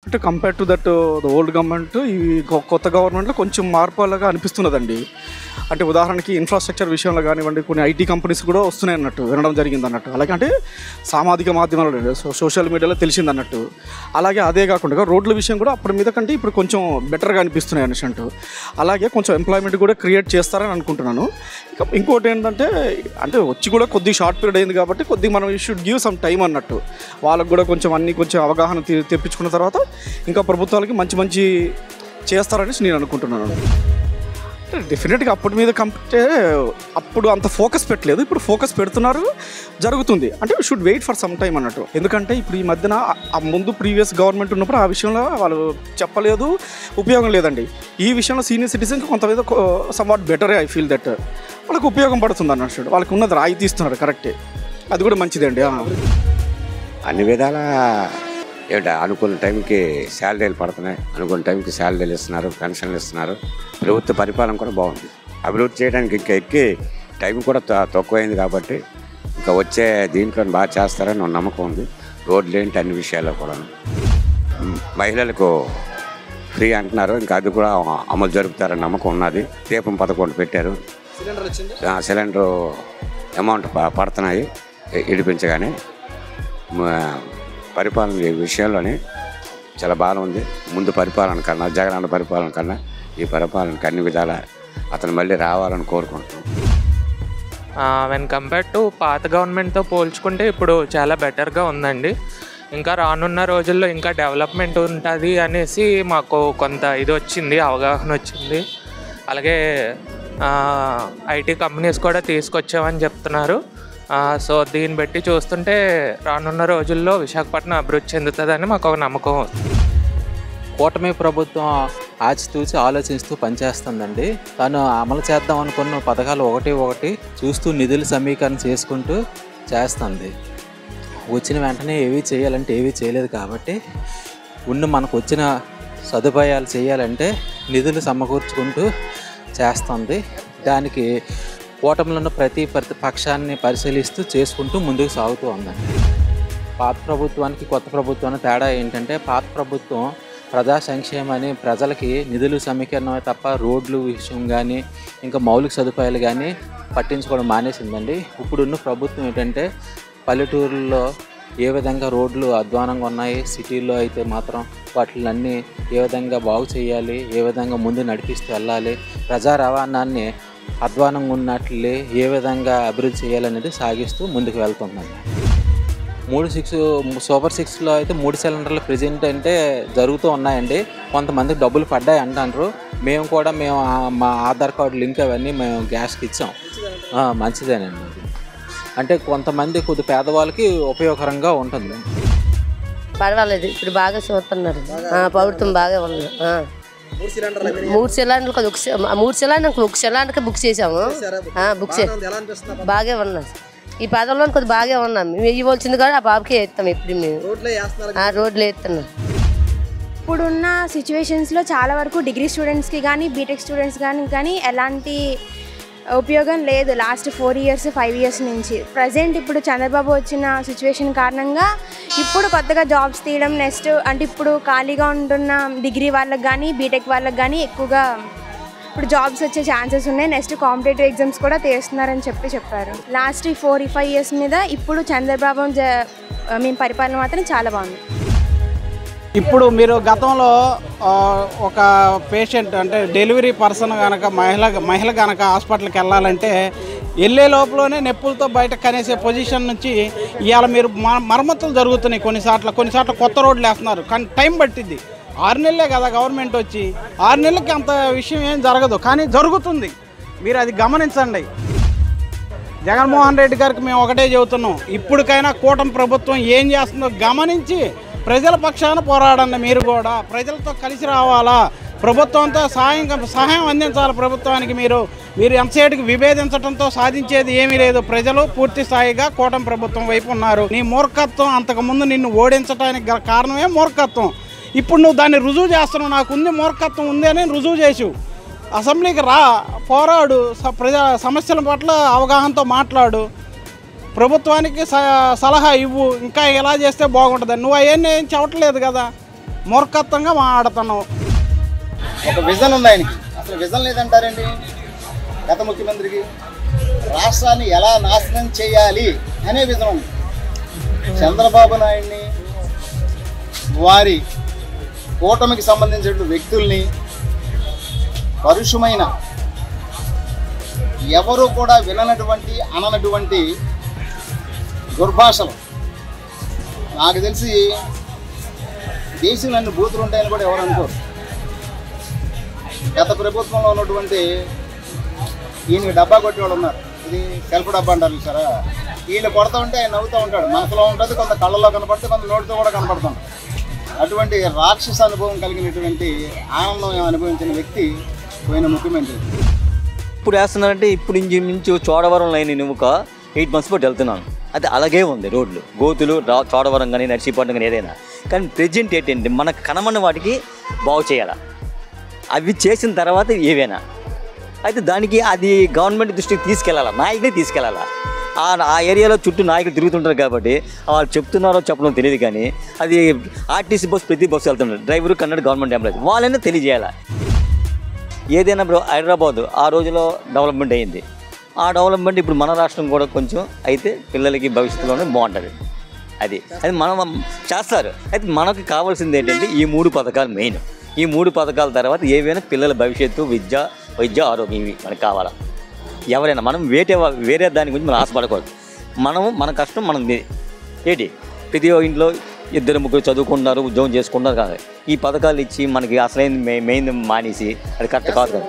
అంటే compare to that the old government ఈ కొత్త గవర్నమెంట్లో కొంచెం మార్పులాగా అనిపిస్తున్నదండి. అంటే ఉదాహరణకి ఇన్ఫ్రాస్ట్రక్చర్ విషయంలో కానివ్వండి, కొన్ని ఐటీ కంపెనీస్ కూడా వస్తున్నాయి అన్నట్టు వినడం జరిగింది అన్నట్టు. అలాగే అంటే సామాజిక మాధ్యమాలు సోషల్ మీడియాలో తెలిసింది అన్నట్టు. అలాగే అదే కాకుండా రోడ్ల విషయం కూడా అప్పటి మీద కంటే ఇప్పుడు కొంచెం బెటర్గా అనిపిస్తున్నాయి అన్నట్టు. అలాగే కొంచెం ఎంప్లాయ్మెంట్ కూడా క్రియేట్ చేస్తారని అనుకుంటున్నాను. ఇంకోటి ఏంటంటే అంటే వచ్చి కూడా కొద్ది షార్ట్ పీరియడ్ అయింది కాబట్టి కొద్దిగా మనం you should give some time అన్నట్టు. వాళ్ళకు కూడా కొంచెం అన్ని కొంచెం అవగాహన తెప్పించుకున్న తర్వాత ఇంకా ప్రభుత్వాలకి మంచి చేస్తారని నేను అనుకుంటున్నాను. డెఫినెట్గా అప్పటి మీద కంటే అప్పుడు అంత ఫోకస్ పెట్టలేదు, ఇప్పుడు ఫోకస్ పెడుతున్నారు, జరుగుతుంది. అంటే should wait for some time అన్నట్టు. ఎందుకంటే ఇప్పుడు ఈ మధ్యన ముందు ప్రీవియస్ గవర్నమెంట్ ఉన్నప్పుడు ఆ విషయంలో వాళ్ళు చెప్పలేదు, ఉపయోగం లేదండి. ఈ విషయంలో సీనియర్ సిటిజన్కి కొంత మీద సమ్వాట్ బెటరే. ఐ ఫీల్ దట్ వాళ్ళకి ఉపయోగం పడుతుంది అన్నట్టు. వాళ్ళకి ఉన్నది రాయితీ ఇస్తున్నారు, కరెక్టే, అది కూడా మంచిదండి. అన్ని విధాల ఏమిటా అనుకున్న టైంకి శాలరీలు పడుతున్నాయి, అనుకున్న టైంకి శాలరీలు ఇస్తున్నారు, పెన్షన్లు ఇస్తున్నారు. ప్రభుత్వ పరిపాలన కూడా బాగుంది. అభివృద్ధి చేయడానికి ఇంకా ఎక్కి టైం కూడా తక్కువైంది కాబట్టి ఇంకా వచ్చే దీంట్లో బాగా చేస్తారని నా నమ్మకం ఉంది. రోడ్లు ఏంటి అన్ని విషయాల్లో కూడా మహిళలకు ఫ్రీ అంటున్నారు, ఇంకా అది కూడా అమలు జరుపుతారని నమ్మకం ఉన్నది. దీపం 11 పెట్టారు, సిలిండర్ అమౌంట్ పడుతున్నాయి ఇడిపించగానే. పరిపాలన విషయంలోనే చాలా బాగా ఉంది. ముందు పరిపాలన కన్నా, జగనన్న పరిపాలన కన్నా ఈ పరిపాలనకి అన్ని విధాల అతను మళ్ళీ రావాలని కోరుకుంటున్నాం. వెన్ కంపేర్ టు పాత గవర్నమెంట్తో పోల్చుకుంటే ఇప్పుడు చాలా బెటర్గా ఉందండి. ఇంకా రానున్న రోజుల్లో ఇంకా డెవలప్మెంట్ ఉంటుంది అనేసి మాకు కొంత ఇది వచ్చింది, అవగాహన వచ్చింది. అలాగే ఐటీ కంపెనీస్ కూడా తీసుకొచ్చామని చెప్తున్నారు. సో దీన్ని బట్టి చూస్తుంటే రానున్న రోజుల్లో విశాఖపట్నం అభివృద్ధి చెందుతుందని మాకు ఒక నమ్మకం వస్తుంది. కూటమి ప్రభుత్వం ఆచితూచి ఆలోచిస్తూ పనిచేస్తుందండి. తను అమలు చేద్దాం అనుకున్న పథకాలు ఒకటి చూస్తూ నిధులు సమీకరణ చేసుకుంటూ చేస్తుంది. వచ్చిన వెంటనే ఏవి చేయాలంటే ఏవి చేయలేదు కాబట్టి మనకు వచ్చిన సదుపాయాలు చేయాలంటే నిధులు సమకూర్చుకుంటూ చేస్తుంది. దానికి కూటమిలో ఉన్న ప్రతి పక్షాన్ని పరిశీలిస్తూ చేసుకుంటూ ముందుకు సాగుతూ ఉందండి. పాత ప్రభుత్వానికి కొత్త ప్రభుత్వానికి తేడా ఏంటంటే పాత ప్రభుత్వం ప్రజా సంక్షేమాన్ని ప్రజలకి నిధులు సమీకరణమే తప్ప రోడ్లు విషయం కానీ ఇంకా మౌలిక సదుపాయాలు కానీ పట్టించుకోవడం మానేసిందండి. ఇప్పుడున్న ప్రభుత్వం ఏంటంటే పల్లెటూరుల్లో ఏ విధంగా రోడ్లు అధ్వానంగా ఉన్నాయి, సిటీల్లో అయితే మాత్రం వాటిలన్నీ ఏ విధంగా బాగు చేయాలి, ఏ విధంగా ముందు నడిపిస్తూ వెళ్ళాలి, ప్రజా రవాణాన్ని అధ్వానంగా ఉన్నట్లే ఏ విధంగా అభివృద్ధి చేయాలనేది సాగిస్తూ ముందుకు వెళ్తుందండి. 3 సూపర్ 6లో అయితే 3 సిలిండర్లు ప్రజెంట్ అంటే జరుగుతూ ఉన్నాయండి. కొంతమందికి డబ్బులు పడ్డాయి అంటారు. మేము మా ఆధార్ కార్డు లింక్ అవన్నీ మేము గ్యాస్కి ఇచ్చాం. మంచిదేనండి. అంటే కొంతమంది కొద్ది పేదవాళ్ళకి ఉపయోగకరంగా ఉంటుంది. పర్వాలేదు, ఇప్పుడు బాగా చూస్తున్నారు, ప్రభుత్వం బాగా ఉంది. 3 సిలిండర్లు ఒక సిలిండర్కి బుక్ చేసాము. బాగా ఉన్నది. ఈ పదంలో కొద్దిగా బాగా ఉన్నాం. మేము ఇవ్వాల్సింది కూడా ఆ బాబుకే వేస్తాం. ఎప్పుడు మేము రోడ్లు వేస్తున్నాం. ఇప్పుడున్న సిచ్యువేషన్స్లో చాలా వరకు డిగ్రీ స్టూడెంట్స్కి కానీ బీటెక్ స్టూడెంట్స్ కానీ ఎలాంటి ఉపయోగం లేదు. లాస్ట్ 4 ఇయర్స్ 5 ఇయర్స్ నుంచి ప్రజెంట్ ఇప్పుడు చంద్రబాబు వచ్చిన సిచ్యువేషన్ కారణంగా ఇప్పుడు కొత్తగా జాబ్స్ తీయడం, నెక్స్ట్ అంటే ఇప్పుడు ఖాళీగా ఉంటున్న డిగ్రీ వాళ్ళకి కానీ బీటెక్ వాళ్ళకి కానీ ఎక్కువగా ఇప్పుడు జాబ్స్ వచ్చే ఛాన్సెస్ ఉన్నాయి. నెక్స్ట్ కాంపిటేటివ్ ఎగ్జామ్స్ కూడా తీస్తున్నారని చెప్పారు. లాస్ట్ 4-5 ఇయర్స్ మీద ఇప్పుడు చంద్రబాబు పరిపాలన మాత్రం చాలా బాగుంది. ఇప్పుడు మీరు గతంలో ఒక పేషెంట్ అంటే డెలివరీ పర్సన్ కనుక మహిళ కనుక హాస్పిటల్కి వెళ్ళాలంటే వెళ్ళే లోపలనే నొప్పులతో బయట కనేసే పొజిషన్ నుంచి ఇవాళ మీరు మరమ్మతులు జరుగుతున్నాయి. కొన్నిసార్లు కొత్త రోడ్లు వేస్తున్నారు, కానీ టైం పట్టింది. 6 నెలలే కదా గవర్నమెంట్ వచ్చి, 6 నెలలకి అంత విషయం ఏం జరగదు, కానీ జరుగుతుంది. మీరు అది గమనించండి. జగన్మోహన్ రెడ్డి గారికి మేము ఒకటే చెబుతున్నాం, ఇప్పటికైనా కూటమి ప్రభుత్వం ఏం చేస్తుందో గమనించి ప్రజల పక్షాన పోరాడండి. మీరు కూడా ప్రజలతో కలిసి రావాలా, ప్రభుత్వంతో సహాయం అందించాలి. ప్రభుత్వానికి మీరు ఎంతసేటికి విభేదించడంతో సాధించేది ఏమీ లేదు. ప్రజలు పూర్తి స్థాయిగా కూటమి ప్రభుత్వం వైపు ఉన్నారు. నీ మూర్ఖత్వం అంతకుముందు నిన్ను ఓడించడానికి గల కారణమే మూర్ఖత్వం. ఇప్పుడు నువ్వు దాన్ని రుజువు చేస్తున్నావు. నాకు ఉంది, మూర్ఖత్వం ఉంది అని రుజువు చేసావు. అసెంబ్లీకి రా, పోరాడు, ప్రజా సమస్యల పట్ల అవగాహనతో మాట్లాడు, ప్రభుత్వానికి సలహా ఇవ్వు. ఇంకా ఎలా చేస్తే బాగుంటుంది. నువ్వు అవన్నీ ఏం చెప్పట్లేదు కదా. మూర్ఖత్వంగా మాట్లాడుతున్నావు. ఒక విజన్ ఉంది ఆయనకి. అసలు విజన్ లేదంటారండి గత ముఖ్యమంత్రికి. రాష్ట్రాన్ని ఎలా నాశనం చేయాలి అనే విజన్ ఉంది. చంద్రబాబు నాయుడిని, వారి కూటమికి సంబంధించిన వ్యక్తుల్ని పరుషమైన, ఎవరు కూడా విననటువంటి, అననటువంటి దుర్భాషలు. నాకు తెలిసి దేశంలో అన్ని బూతులు ఉంటాయని కూడా ఎవరు అనుకోరు. గత ప్రభుత్వంలో ఉన్నటువంటి ఈయనకి డబ్బా కొట్టేవాళ్ళు ఉన్నారు. ఇది సెల్ఫ్ డబ్బా అంటారు సరే. వీళ్ళు కొడతా ఉంటే ఆయన నవ్వుతూ ఉంటాడు. మనసులో ఉంటుంది, కొంత కళ్ళలో కనపడితే, కొంత నోటితో కూడా కనపడుతుంది. అటువంటి రాక్షస అనుభవం కలిగినటువంటి ఆనందం అనుభవించిన వ్యక్తి పోయిన ముఖ్యమంత్రి. ఇప్పుడు వేస్తున్నారంటే ఇప్పుడు ఇంచుమించు చోడవరం లైన్ నువ్వుక 8 months పాటు వెళ్తున్నాను. అది అలాగే ఉంది. రోడ్లు గోతులు చోడవరం కానీ నర్సీపట్నం కానీ ఏదైనా. కానీ ప్రెజెంట్ ఏంటంటే మనకు కనమన్న వాటికి బాగు చేయాలి. అవి చేసిన తర్వాత ఏవైనా అయితే దానికి అది గవర్నమెంట్ దృష్టికి తీసుకెళ్ళాలి, నాయకులే తీసుకెళ్ళాలి. ఆ ఏరియాలో చుట్టూ నాయకులు తిరుగుతుంటారు కాబట్టి వాళ్ళు చెప్తున్నారో చెప్పడం తెలియదు. కానీ అది ఆర్టీసీ బస్సు ప్రతి బస్సు వెళ్తున్నారు, డ్రైవరు కన్నడ గవర్నమెంట్ ఎంప్లాయీస్ వాళ్ళనే తెలియజేయాలి. ఏదైనా ఇప్పుడు హైదరాబాద్ ఆ రోజులో డెవలప్మెంట్ అయ్యింది. ఆ డెవలప్మెంట్ ఇప్పుడు మన రాష్ట్రం కూడా కొంచెం అయితే పిల్లలకి భవిష్యత్తులోనే బాగుంటుంది. అది మనం చేస్తారు. అయితే మనకు కావాల్సింది ఏంటంటే ఈ 3 పథకాలు మెయిన్. ఈ 3 పథకాల తర్వాత ఏవైనా పిల్లల భవిష్యత్తు, వైద్య ఆరోగ్యం ఇవి మనకు కావాలా. ఎవరైనా మనం వేరే దాని గురించి మనం ఆశపడకూడదు. మన కష్టం మనం ఏంటి ప్రతి ఇంట్లో 2-3 చదువుకుంటున్నారు, ఉద్యోగం చేసుకుంటున్నారు. కాదు ఈ పథకాలు ఇచ్చి మనకి అసలైన మెయిన్ మానేసి అది కరెక్ట్ కాదు కదా.